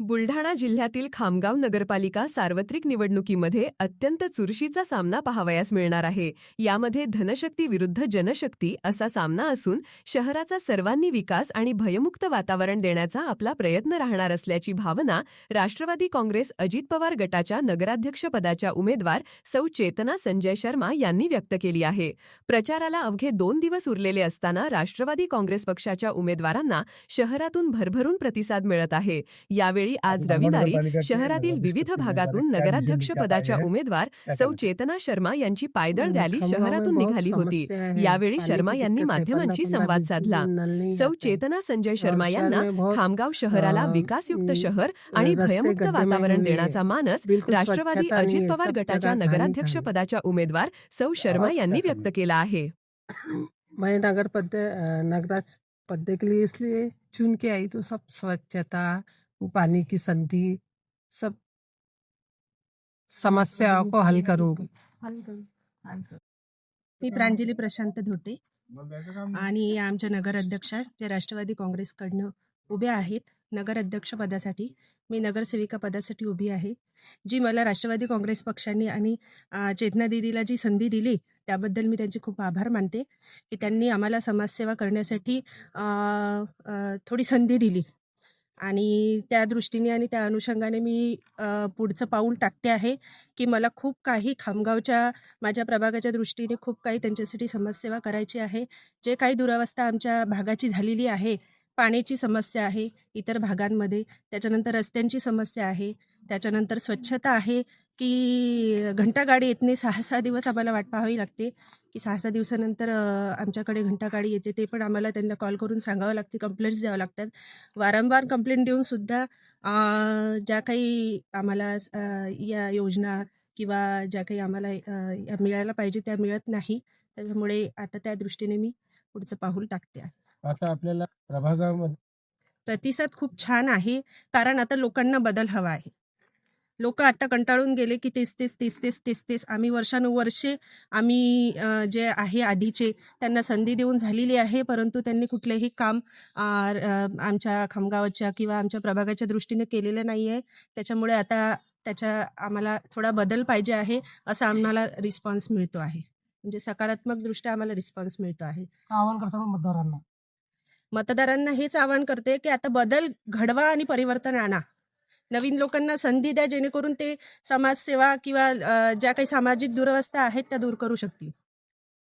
बुलढाणा जिल्ह्यातील खामगाव नगरपालिका सार्वत्रिक निवडणुकीमध्ये अत्यंत चुरशीचा सामना पाहावयास मिळणार आहे. यामध्ये धनशक्ती विरुद्ध जनशक्ती असा सामना असून शहराचा सर्वांनी विकास आणि भयमुक्त वातावरण देण्याचा आपला प्रयत्न राहणार असल्याची भावना राष्ट्रवादी काँग्रेस अजित पवार गटाच्या नगराध्यक्षपदाच्या उमेदवार सौ चेतना संजय शर्मा यांनी व्यक्त केली आहे. प्रचाराला अवघे 2 दिवस उरलेले असताना राष्ट्रवादी काँग्रेस पक्षाच्या उमेदवारांना शहरातून भरभरून प्रतिसाद मिळत आहे. यावेळी आज रविवारी शहरातील विविध भागातून नगराध्यक्षपदाच्या उमेदवार सौ चेतना शर्मा यांची पायदळ रॅली शहरातून निघाली होती. यावेळी शर्मा यांनी माध्यमांशी संवाद साधला. सौ चेतना संजय शर्मा यांना खामगाव शहराला विकासयुक्त शहर आणि भयमुक्त वातावरण देण्याचा मानस राष्ट्रवादी अजित पवार गटाच्या नगराध्यक्षपदाच्या उमेदवार सौ शर्मा यांनी व्यक्त केला आहे. मैं नगराध्यक्ष पद के लिए इसलिए चुन के आई तो सब स्वच्छता, पानी की संधि, सब समस्याओं को हल करूंगी. मी प्रांजली प्रशांत धोटे आणि आमच्या नगराध्यक्षा जे राष्ट्रवादी काँग्रेसकडनं उभ्या आहेत नगराध्यक्ष पदासाठी. मी नगरसेविका पदासाठी उभी आहे. जी मला राष्ट्रवादी काँग्रेस पक्षाने आणि चेतना दीदीला जी संधी दिली त्याबद्दल मी त्यांचे खूप आभार मानते की त्यांनी आम्हाला समाजसेवा करण्यासाठी थोडी संधी दिली आणि त्या दृष्टीने आणि त्या अनुषंगाने मी पुढचं पाऊल टाकते आहे की मला खूप काही खामगावच्या माझ्या प्रभागाच्या दृष्टीने खूप काही त्यांच्यासाठी समाजसेवा करायची आहे. जे काही दुरावस्था आमच्या भागाची झालेली आहे, पाण्याची समस्या आहे इतर भागांमध्ये, त्याच्यानंतर रस्त्यांची समस्या आहे, त्याच्यानंतर स्वच्छता आहे की घंटागाडी येत नाही. 6-6 दिवस आम्हाला वाट पाहावी लागते की 6-6 दिवसानंतर आमच्याकडे घंटागाडी येते. ते पण आम्हाला त्यांना कॉल करून सांगावं लागते, कंप्लेंट्स द्यावं लागतात. वारंवार कंप्लेंट देऊनसुद्धा ज्या काही आम्हाला या योजना किंवा ज्या काही आम्हाला मिळायला पाहिजे त्या मिळत नाही. त्याच्यामुळे आता त्या दृष्टीने मी पुढचं पाऊल टाकते आहे. आता आपल्याला प्रभागामध्ये प्रतिसाद खूप छान आहे कारण आता लोकांना बदल हवा आहे. लोक आता कंटाळून गेले की तेच आम्ही वर्षानुवर्षे आम्ही जे आहे आधीचे त्यांना संधी देऊन झालेली आहे, परंतु त्यांनी कुठलेही काम आमच्या खामगावाच्या किंवा आमच्या प्रभागाच्या दृष्टीने केलेलं नाही आहे. त्याच्यामुळे आता आम्हाला थोडा बदल पाहिजे आहे असा आम्हाला रिस्पॉन्स मिळतो आहे. म्हणजे सकारात्मक दृष्ट्या आम्हाला रिस्पॉन्स मिळतो आहे. आवाहन करतो मतदारांना हेच आवाहन करते की आता बदल घडवा आणि परिवर्तन आणा. नवीन लोकांना संधी द्या जेणेकरून ते समाजसेवा किंवा ज्या काही सामाजिक दुरावस्था आहेत त्या दूर करू शकतील.